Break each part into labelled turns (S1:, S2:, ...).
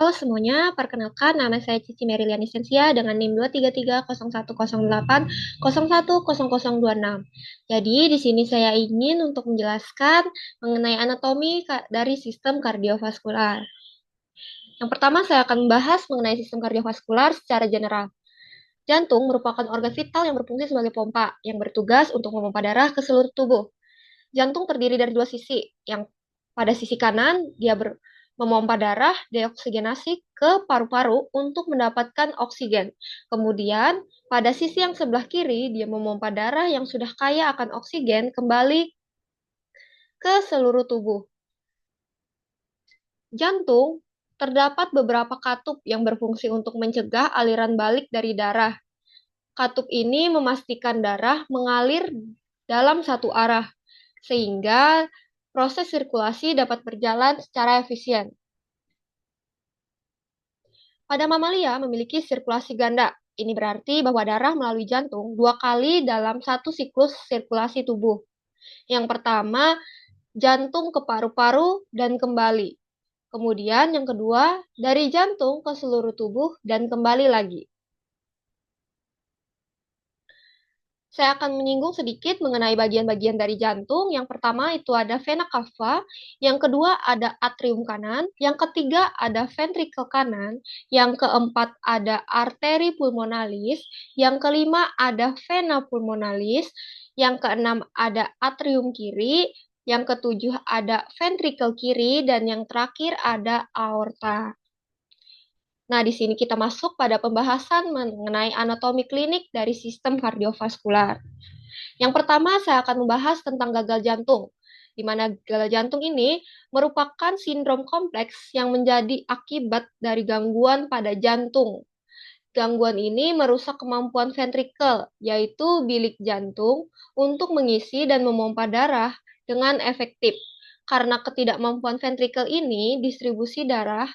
S1: Halo semuanya, perkenalkan nama saya Cici Merilian Esensia dengan NIM 2330108010026. Jadi di sini saya ingin untuk menjelaskan mengenai anatomi dari sistem kardiovaskular. Yang pertama saya akan membahas mengenai sistem kardiovaskular secara general. Jantung merupakan organ vital yang berfungsi sebagai pompa yang bertugas untuk memompa darah ke seluruh tubuh. Jantung terdiri dari dua sisi, yang pada sisi kanan dia memompa darah deoksinasi ke paru-paru untuk mendapatkan oksigen. Kemudian, pada sisi yang sebelah kiri dia memompa darah yang sudah kaya akan oksigen kembali ke seluruh tubuh. Jantung terdapat beberapa katup yang berfungsi untuk mencegah aliran balik dari darah. Katup ini memastikan darah mengalir dalam satu arah, sehingga proses sirkulasi dapat berjalan secara efisien. Pada mamalia memiliki sirkulasi ganda. Ini berarti bahwa darah melalui jantung 2 kali dalam satu siklus sirkulasi tubuh. Yang pertama, jantung ke paru-paru dan kembali. Kemudian yang kedua, dari jantung ke seluruh tubuh dan kembali lagi. Saya akan menyinggung sedikit mengenai bagian-bagian dari jantung. Yang pertama itu ada vena cava, yang kedua ada atrium kanan, yang ketiga ada ventricle kanan, yang keempat ada arteri pulmonalis, yang kelima ada vena pulmonalis, yang keenam ada atrium kiri, yang ketujuh ada ventricle kiri, dan yang terakhir ada aorta. Nah, di sini kita masuk pada pembahasan mengenai anatomi klinik dari sistem kardiovaskular. Yang pertama, saya akan membahas tentang gagal jantung, di mana gagal jantung ini merupakan sindrom kompleks yang menjadi akibat dari gangguan pada jantung. Gangguan ini merusak kemampuan ventrikel, yaitu bilik jantung, untuk mengisi dan memompa darah dengan efektif. Karena ketidakmampuan ventrikel ini, distribusi darah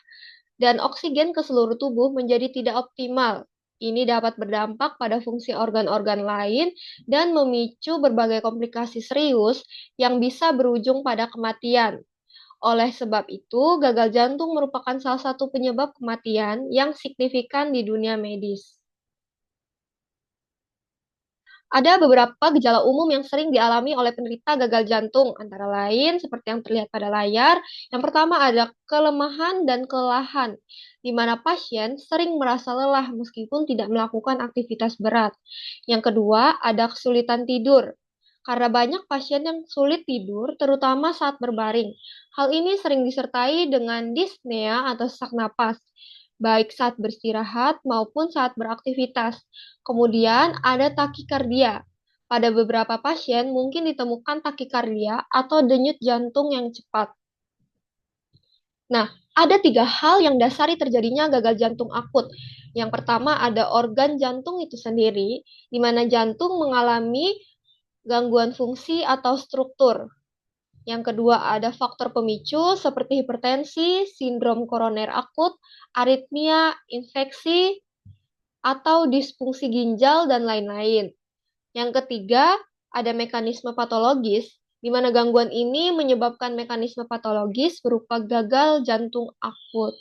S1: dan oksigen ke seluruh tubuh menjadi tidak optimal. Ini dapat berdampak pada fungsi organ-organ lain dan memicu berbagai komplikasi serius yang bisa berujung pada kematian. Oleh sebab itu, gagal jantung merupakan salah satu penyebab kematian yang signifikan di dunia medis. Ada beberapa gejala umum yang sering dialami oleh penderita gagal jantung, antara lain seperti yang terlihat pada layar. Yang pertama ada kelemahan dan kelelahan, di mana pasien sering merasa lelah meskipun tidak melakukan aktivitas berat. Yang kedua ada kesulitan tidur, karena banyak pasien yang sulit tidur, terutama saat berbaring. Hal ini sering disertai dengan dyspnea atau sesak napas, baik saat beristirahat maupun saat beraktivitas. Kemudian ada takikardia. Pada beberapa pasien mungkin ditemukan takikardia atau denyut jantung yang cepat. Nah, ada 3 hal yang dasari terjadinya gagal jantung akut. Yang pertama ada organ jantung itu sendiri, di mana jantung mengalami gangguan fungsi atau struktur. Yang kedua ada faktor pemicu seperti hipertensi, sindrom koroner akut, aritmia, infeksi, atau disfungsi ginjal, dan lain-lain. Yang ketiga, ada mekanisme patologis, di mana gangguan ini menyebabkan mekanisme patologis berupa gagal jantung akut.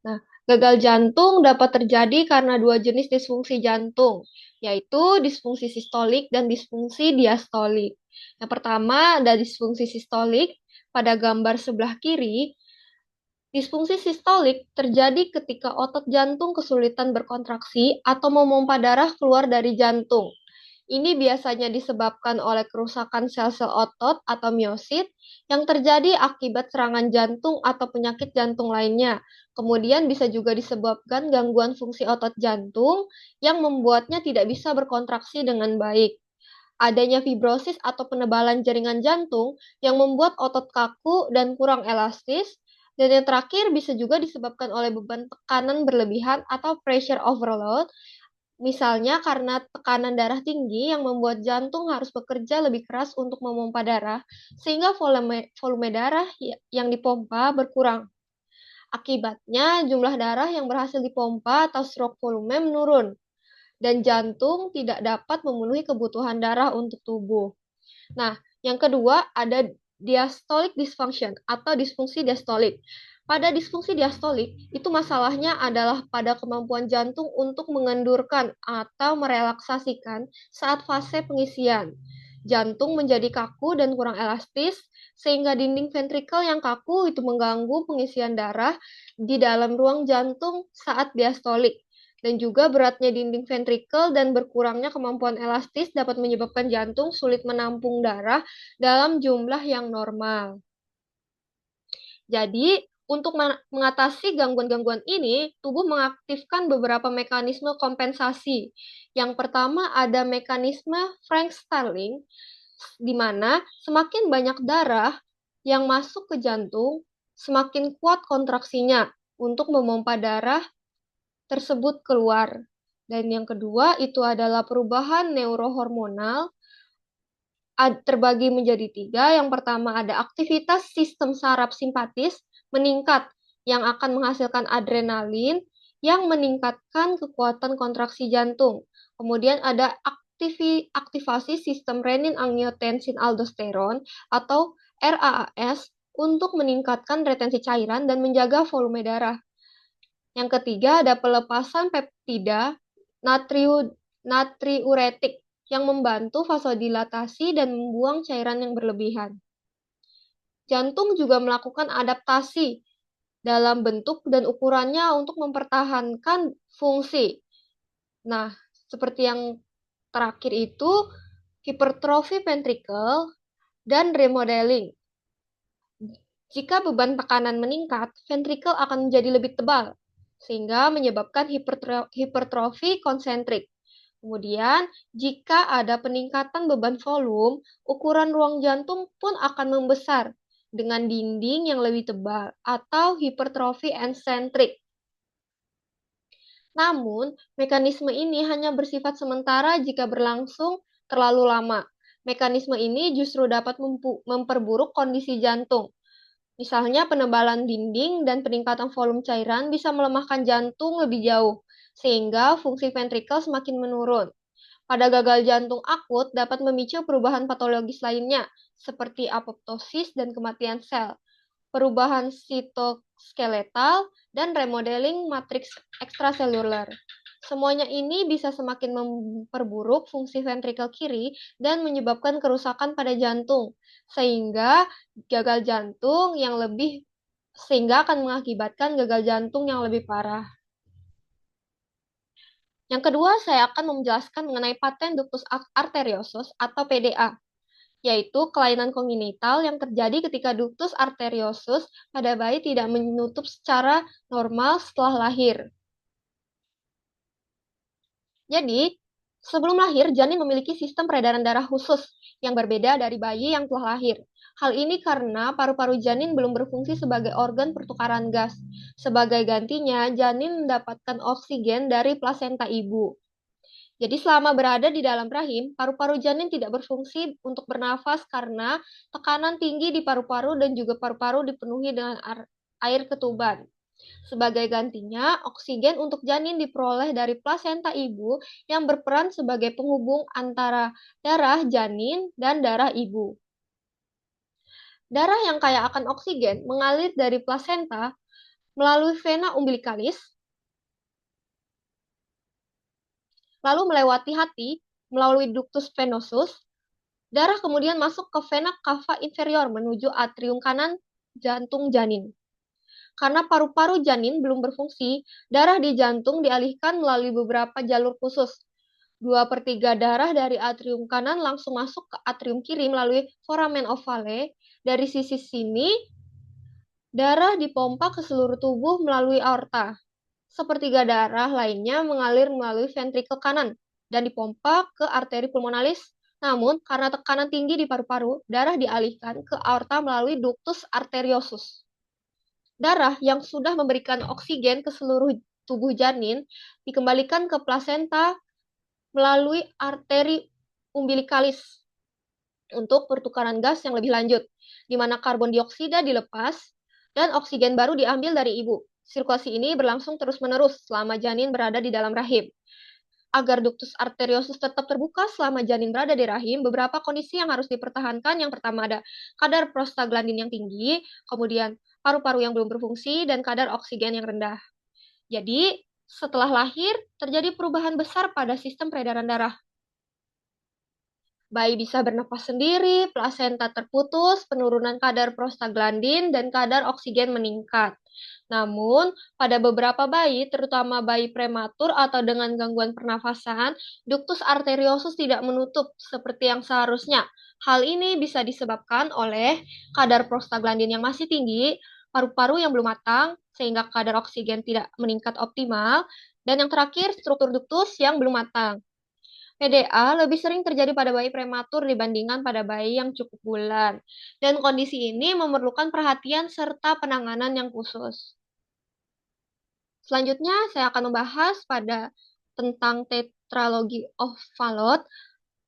S1: Nah, gagal jantung dapat terjadi karena 2 jenis disfungsi jantung, yaitu disfungsi sistolik dan disfungsi diastolik. Yang pertama ada disfungsi sistolik. Pada gambar sebelah kiri, disfungsi sistolik terjadi ketika otot jantung kesulitan berkontraksi atau memompa darah keluar dari jantung. Ini biasanya disebabkan oleh kerusakan sel-sel otot atau miosit yang terjadi akibat serangan jantung atau penyakit jantung lainnya. Kemudian bisa juga disebabkan gangguan fungsi otot jantung yang membuatnya tidak bisa berkontraksi dengan baik. Adanya fibrosis atau penebalan jaringan jantung yang membuat otot kaku dan kurang elastis. Dan yang terakhir bisa juga disebabkan oleh beban tekanan berlebihan atau pressure overload. Misalnya karena tekanan darah tinggi yang membuat jantung harus bekerja lebih keras untuk memompa darah, sehingga volume darah yang dipompa berkurang. Akibatnya, jumlah darah yang berhasil dipompa atau stroke volume menurun, dan jantung tidak dapat memenuhi kebutuhan darah untuk tubuh. Nah, yang kedua ada diastolic dysfunction atau disfungsi diastolik. Pada disfungsi diastolik, itu masalahnya adalah pada kemampuan jantung untuk mengendurkan atau merelaksasikan saat fase pengisian. Jantung menjadi kaku dan kurang elastis, sehingga dinding ventrikel yang kaku itu mengganggu pengisian darah di dalam ruang jantung saat diastolik. Dan juga beratnya dinding ventrikel dan berkurangnya kemampuan elastis dapat menyebabkan jantung sulit menampung darah dalam jumlah yang normal. Jadi, untuk mengatasi gangguan-gangguan ini, tubuh mengaktifkan beberapa mekanisme kompensasi. Yang pertama ada mekanisme Frank-Starling, di mana semakin banyak darah yang masuk ke jantung, semakin kuat kontraksinya untuk memompa darah tersebut keluar. Dan yang kedua itu adalah perubahan neurohormonal terbagi menjadi tiga. Yang pertama ada aktivitas sistem saraf simpatis meningkat yang akan menghasilkan adrenalin yang meningkatkan kekuatan kontraksi jantung. Kemudian ada aktivasi sistem renin-angiotensin aldosteron atau RAAS untuk meningkatkan retensi cairan dan menjaga volume darah. Yang ketiga ada pelepasan peptida natriuretik yang membantu vasodilatasi dan membuang cairan yang berlebihan. Jantung juga melakukan adaptasi dalam bentuk dan ukurannya untuk mempertahankan fungsi. Nah, seperti yang terakhir itu hipertrofi ventrikel dan remodeling. Jika beban tekanan meningkat, ventrikel akan menjadi lebih tebal, sehingga menyebabkan hipertrofi konsentrik. Kemudian, jika ada peningkatan beban volume, ukuran ruang jantung pun akan membesar dengan dinding yang lebih tebal atau hipertrofi ensentrik. Namun, mekanisme ini hanya bersifat sementara jika berlangsung terlalu lama. Mekanisme ini justru dapat memperburuk kondisi jantung. Misalnya penebalan dinding dan peningkatan volume cairan bisa melemahkan jantung lebih jauh, sehingga fungsi ventrikel semakin menurun. Pada gagal jantung akut dapat memicu perubahan patologis lainnya, seperti apoptosis dan kematian sel, perubahan sitoskeletal, dan remodeling matriks ekstraseluler. Semuanya ini bisa semakin memperburuk fungsi ventrikel kiri dan menyebabkan kerusakan pada jantung, sehingga akan mengakibatkan gagal jantung yang lebih parah. Yang kedua, saya akan menjelaskan mengenai paten ductus arteriosus atau PDA, yaitu kelainan kongenital yang terjadi ketika ductus arteriosus pada bayi tidak menutup secara normal setelah lahir. Jadi, sebelum lahir, janin memiliki sistem peredaran darah khusus yang berbeda dari bayi yang telah lahir. Hal ini karena paru-paru janin belum berfungsi sebagai organ pertukaran gas. Sebagai gantinya, janin mendapatkan oksigen dari plasenta ibu. Jadi selama berada di dalam rahim, paru-paru janin tidak berfungsi untuk bernafas karena tekanan tinggi di paru-paru dan juga paru-paru dipenuhi dengan air ketuban. Sebagai gantinya, oksigen untuk janin diperoleh dari plasenta ibu yang berperan sebagai penghubung antara darah janin dan darah ibu. Darah yang kaya akan oksigen mengalir dari plasenta melalui vena umbilicalis, lalu melewati hati melalui ductus venosus. Darah kemudian masuk ke vena cava inferior menuju atrium kanan jantung janin. Karena paru-paru janin belum berfungsi, darah di jantung dialihkan melalui beberapa jalur khusus. 2/3 darah dari atrium kanan langsung masuk ke atrium kiri melalui foramen ovale. Dari sisi sini, darah dipompa ke seluruh tubuh melalui aorta. Sepertiga darah lainnya mengalir melalui ventrikel kanan dan dipompa ke arteri pulmonalis. Namun, karena tekanan tinggi di paru-paru, darah dialihkan ke aorta melalui ductus arteriosus. Darah yang sudah memberikan oksigen ke seluruh tubuh janin dikembalikan ke plasenta melalui arteri umbilicalis untuk pertukaran gas yang lebih lanjut, di mana karbon dioksida dilepas dan oksigen baru diambil dari ibu. Sirkulasi ini berlangsung terus-menerus selama janin berada di dalam rahim. Agar ductus arteriosus tetap terbuka selama janin berada di rahim, beberapa kondisi yang harus dipertahankan. Yang pertama ada kadar prostaglandin yang tinggi, kemudian paru-paru yang belum berfungsi, dan kadar oksigen yang rendah. Jadi, setelah lahir, terjadi perubahan besar pada sistem peredaran darah. Bayi bisa bernapas sendiri, plasenta terputus, penurunan kadar prostaglandin, dan kadar oksigen meningkat. Namun, pada beberapa bayi, terutama bayi prematur atau dengan gangguan pernafasan, ductus arteriosus tidak menutup seperti yang seharusnya. Hal ini bisa disebabkan oleh kadar prostaglandin yang masih tinggi, paru-paru yang belum matang, sehingga kadar oksigen tidak meningkat optimal, dan yang terakhir, struktur ductus yang belum matang. PDA lebih sering terjadi pada bayi prematur dibandingkan pada bayi yang cukup bulan, dan kondisi ini memerlukan perhatian serta penanganan yang khusus. Selanjutnya, saya akan membahas tentang tetralogy of Fallot,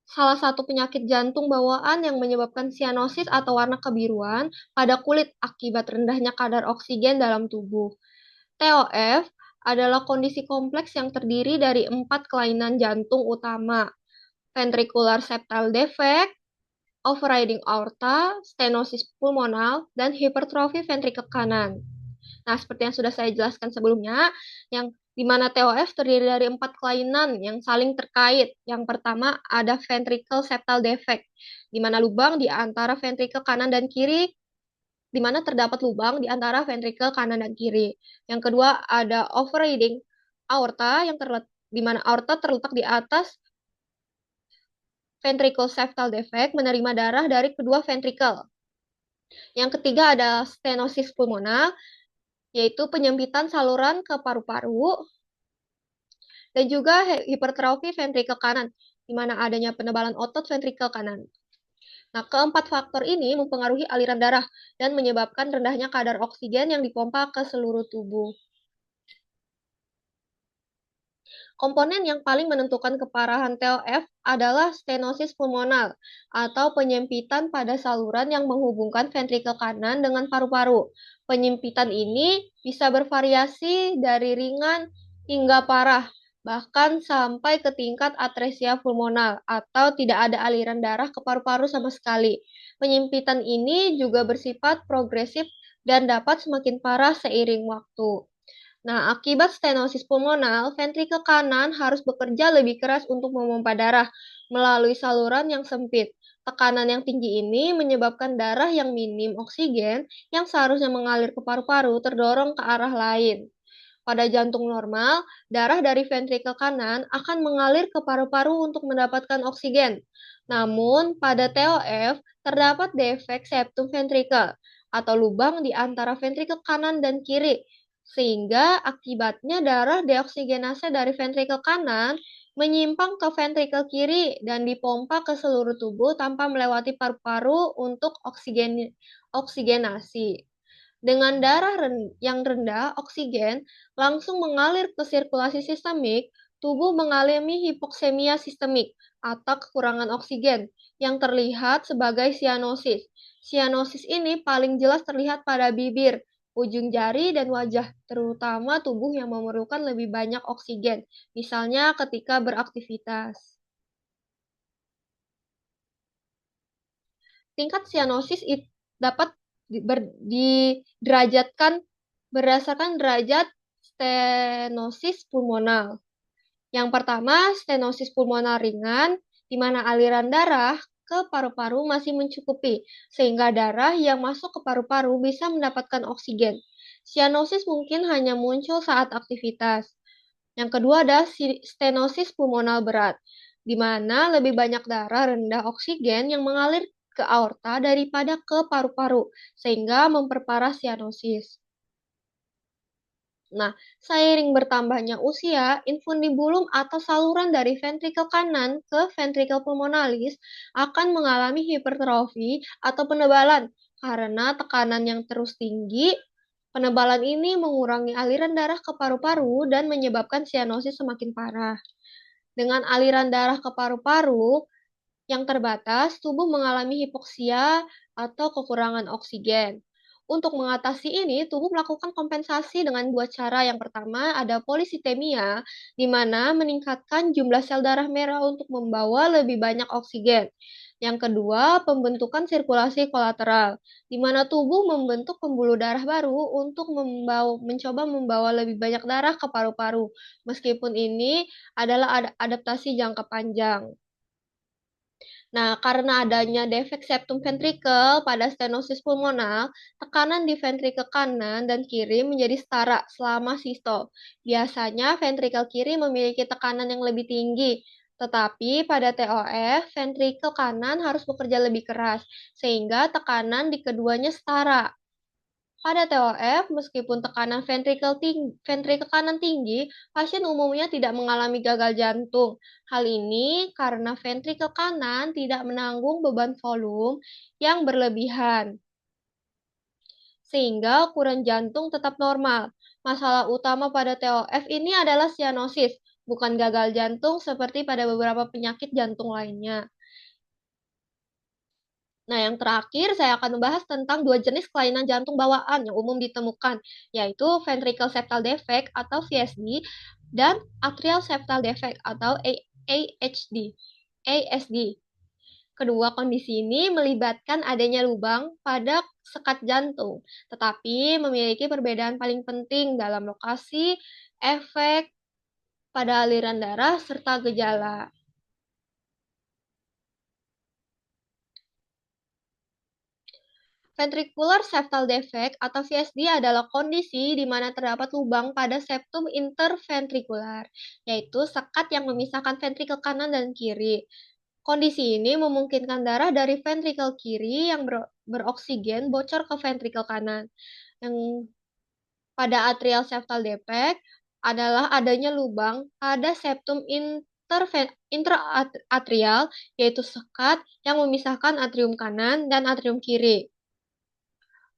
S1: salah satu penyakit jantung bawaan yang menyebabkan sianosis atau warna kebiruan pada kulit akibat rendahnya kadar oksigen dalam tubuh. TOF adalah kondisi kompleks yang terdiri dari 4 kelainan jantung utama: ventricular septal defect, overriding aorta, stenosis pulmonal, dan hipertrofi ventrikel kanan. Nah, seperti yang sudah saya jelaskan sebelumnya, yang di mana TOF terdiri dari 4 kelainan yang saling terkait. Yang pertama ada ventricle septal defect, di mana lubang di antara ventrikel kanan dan kiri, di mana terdapat lubang di antara ventrikel kanan dan kiri. Yang kedua ada overriding aorta, di mana aorta terletak di atas ventricle septal defect, menerima darah dari kedua ventrikel. Yang ketiga ada stenosis pulmonal, yaitu penyempitan saluran ke paru-paru, dan juga hipertrofi ventrikel kanan, di mana adanya penebalan otot ventrikel kanan. Nah, keempat faktor ini mempengaruhi aliran darah dan menyebabkan rendahnya kadar oksigen yang dipompa ke seluruh tubuh. Komponen yang paling menentukan keparahan TOF adalah stenosis pulmonal atau penyempitan pada saluran yang menghubungkan ventrikel kanan dengan paru-paru. Penyempitan ini bisa bervariasi dari ringan hingga parah, bahkan sampai ke tingkat atresia pulmonal atau tidak ada aliran darah ke paru-paru sama sekali. Penyempitan ini juga bersifat progresif dan dapat semakin parah seiring waktu. Nah, akibat stenosis pulmonal, ventrikel kanan harus bekerja lebih keras untuk memompa darah melalui saluran yang sempit. Tekanan yang tinggi ini menyebabkan darah yang minim oksigen yang seharusnya mengalir ke paru-paru terdorong ke arah lain. Pada jantung normal, darah dari ventrikel kanan akan mengalir ke paru-paru untuk mendapatkan oksigen. Namun, pada TOF terdapat defek septum ventrikel atau lubang di antara ventrikel kanan dan kiri, sehingga akibatnya darah deoksigenase dari ventrikel kanan menyimpang ke ventrikel kiri dan dipompa ke seluruh tubuh tanpa melewati paru-paru untuk oksigenasi. Dengan darah yang rendah oksigen langsung mengalir ke sirkulasi sistemik, tubuh mengalami hipoksemia sistemik atau kekurangan oksigen yang terlihat sebagai sianosis. Sianosis ini paling jelas terlihat pada bibir, ujung jari, dan wajah, terutama tubuh yang memerlukan lebih banyak oksigen, misalnya ketika beraktivitas. Tingkat sianosis dapat diderajatkan berdasarkan derajat stenosis pulmonal. Yang pertama, stenosis pulmonal ringan, di mana aliran darah ke paru-paru masih mencukupi, sehingga darah yang masuk ke paru-paru bisa mendapatkan oksigen. Sianosis mungkin hanya muncul saat aktivitas. Yang kedua ada stenosis pulmonal berat, di mana lebih banyak darah rendah oksigen yang mengalir ke aorta daripada ke paru-paru, sehingga memperparah sianosis. Nah, seiring bertambahnya usia, infundibulum atau saluran dari ventrikel kanan ke ventrikel pulmonalis akan mengalami hipertrofi atau penebalan karena tekanan yang terus tinggi. Penebalan ini mengurangi aliran darah ke paru-paru dan menyebabkan sianosis semakin parah. Dengan aliran darah ke paru-paru yang terbatas, tubuh mengalami hipoksia atau kekurangan oksigen. Untuk mengatasi ini, tubuh melakukan kompensasi dengan dua cara. Yang pertama ada polisitemia, di mana meningkatkan jumlah sel darah merah untuk membawa lebih banyak oksigen. Yang kedua, pembentukan sirkulasi kolateral, di mana tubuh membentuk pembuluh darah baru untuk mencoba membawa lebih banyak darah ke paru-paru, meskipun ini adalah adaptasi jangka panjang. Nah, karena adanya defek septum ventrikel pada stenosis pulmonal, tekanan di ventrikel kanan dan kiri menjadi setara selama sistol. Biasanya ventrikel kiri memiliki tekanan yang lebih tinggi, tetapi pada TOF, ventrikel kanan harus bekerja lebih keras, sehingga tekanan di keduanya setara. Pada TOF, meskipun tekanan ventrikel kanan tinggi, pasien umumnya tidak mengalami gagal jantung. Hal ini karena ventrikel kanan tidak menanggung beban volume yang berlebihan, sehingga ukuran jantung tetap normal. Masalah utama pada TOF ini adalah sianosis, bukan gagal jantung seperti pada beberapa penyakit jantung lainnya. Nah, yang terakhir saya akan membahas tentang dua jenis kelainan jantung bawaan yang umum ditemukan, yaitu ventricle septal defect atau VSD dan atrial septal defect atau AHD. ASD. Kedua kondisi ini melibatkan adanya lubang pada sekat jantung, tetapi memiliki perbedaan paling penting dalam lokasi, efek pada aliran darah, serta gejala. Ventricular septal defect atau VSD adalah kondisi di mana terdapat lubang pada septum interventrikular, yaitu sekat yang memisahkan ventrikel kanan dan kiri. Kondisi ini memungkinkan darah dari ventrikel kiri yang beroksigen bocor ke ventrikel kanan. Yang pada atrial septal defect adalah adanya lubang pada septum interatrial, yaitu sekat yang memisahkan atrium kanan dan atrium kiri.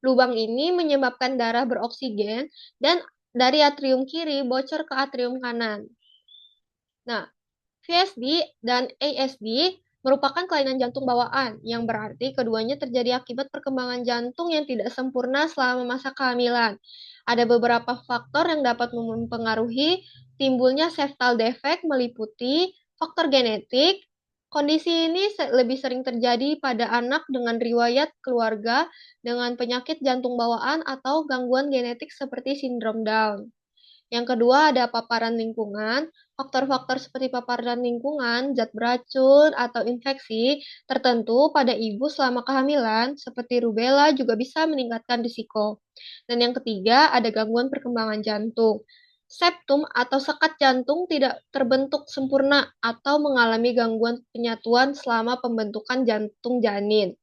S1: Lubang ini menyebabkan darah beroksigen dan dari atrium kiri bocor ke atrium kanan. Nah, VSD dan ASD merupakan kelainan jantung bawaan, yang berarti keduanya terjadi akibat perkembangan jantung yang tidak sempurna selama masa kehamilan. Ada beberapa faktor yang dapat mempengaruhi timbulnya septal defect meliputi faktor genetik. Kondisi ini lebih sering terjadi pada anak dengan riwayat keluarga dengan penyakit jantung bawaan atau gangguan genetik seperti sindrom Down. Yang kedua ada paparan lingkungan. Faktor-faktor seperti paparan lingkungan, zat beracun, atau infeksi tertentu pada ibu selama kehamilan, seperti rubella juga bisa meningkatkan risiko. Dan yang ketiga ada gangguan perkembangan jantung. Septum atau sekat jantung tidak terbentuk sempurna atau mengalami gangguan penyatuan selama pembentukan jantung janin.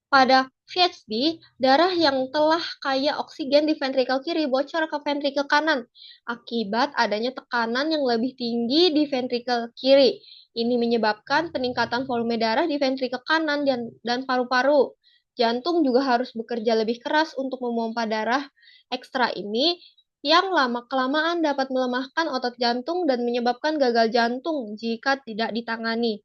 S1: Pada VHD, darah yang telah kaya oksigen di ventrikel kiri bocor ke ventrikel kanan akibat adanya tekanan yang lebih tinggi di ventrikel kiri. Ini menyebabkan peningkatan volume darah di ventrikel kanan dan paru-paru. Jantung juga harus bekerja lebih keras untuk memompa darah ekstra ini yang lama-kelamaan dapat melemahkan otot jantung dan menyebabkan gagal jantung jika tidak ditangani.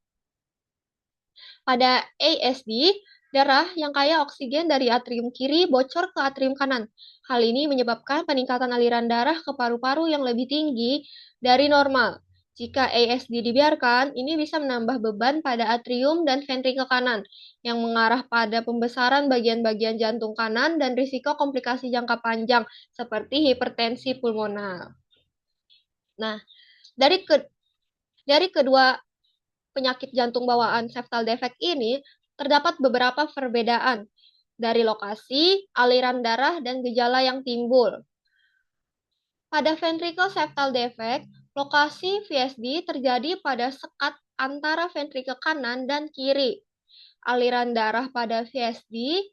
S1: Pada ASD, darah yang kaya oksigen dari atrium kiri bocor ke atrium kanan. Hal ini menyebabkan peningkatan aliran darah ke paru-paru yang lebih tinggi dari normal. Jika ASD dibiarkan, ini bisa menambah beban pada atrium dan ventrikel kanan, yang mengarah pada pembesaran bagian-bagian jantung kanan dan risiko komplikasi jangka panjang, seperti hipertensi pulmonal. Nah, dari kedua penyakit jantung bawaan septal defect ini, terdapat beberapa perbedaan dari lokasi, aliran darah, dan gejala yang timbul. Pada ventricle septal defect, lokasi VSD terjadi pada sekat antara ventrikel kanan dan kiri. Aliran darah pada VSD,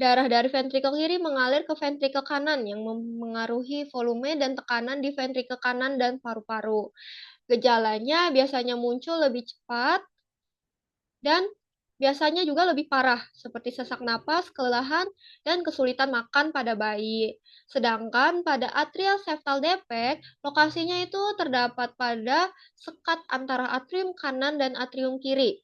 S1: darah dari ventrikel kiri mengalir ke ventrikel kanan yang memengaruhi volume dan tekanan di ventrikel kanan dan paru-paru. Gejalanya biasanya muncul lebih cepat dan biasanya juga lebih parah, seperti sesak napas, kelelahan, dan kesulitan makan pada bayi. Sedangkan pada atrial septal defect, lokasinya itu terdapat pada sekat antara atrium kanan dan atrium kiri.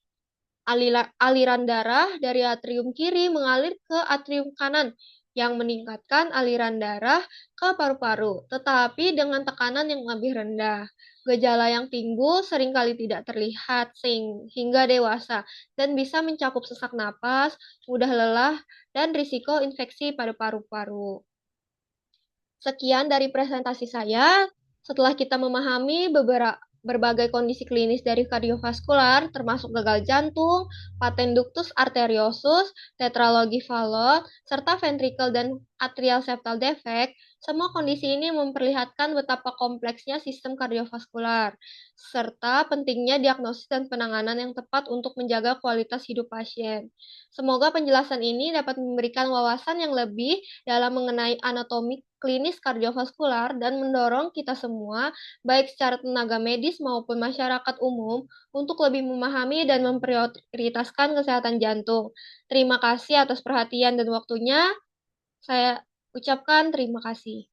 S1: Aliran darah dari atrium kiri mengalir ke atrium kanan, yang meningkatkan aliran darah ke paru-paru, tetapi dengan tekanan yang lebih rendah. Gejala yang timbul seringkali tidak terlihat hingga dewasa dan bisa mencakup sesak napas, mudah lelah, dan risiko infeksi pada paru-paru. Sekian dari presentasi saya. Setelah kita memahami berbagai kondisi klinis dari kardiovaskular, termasuk gagal jantung, paten ductus arteriosus, tetralogi Fallot, serta ventricle dan atrial septal defect, semua kondisi ini memperlihatkan betapa kompleksnya sistem kardiovaskular, serta pentingnya diagnosis dan penanganan yang tepat untuk menjaga kualitas hidup pasien. Semoga penjelasan ini dapat memberikan wawasan yang lebih dalam mengenai anatomi klinis kardiovaskular dan mendorong kita semua, baik secara tenaga medis maupun masyarakat umum, untuk lebih memahami dan memprioritaskan kesehatan jantung. Terima kasih atas perhatian dan waktunya. Saya ucapkan terima kasih.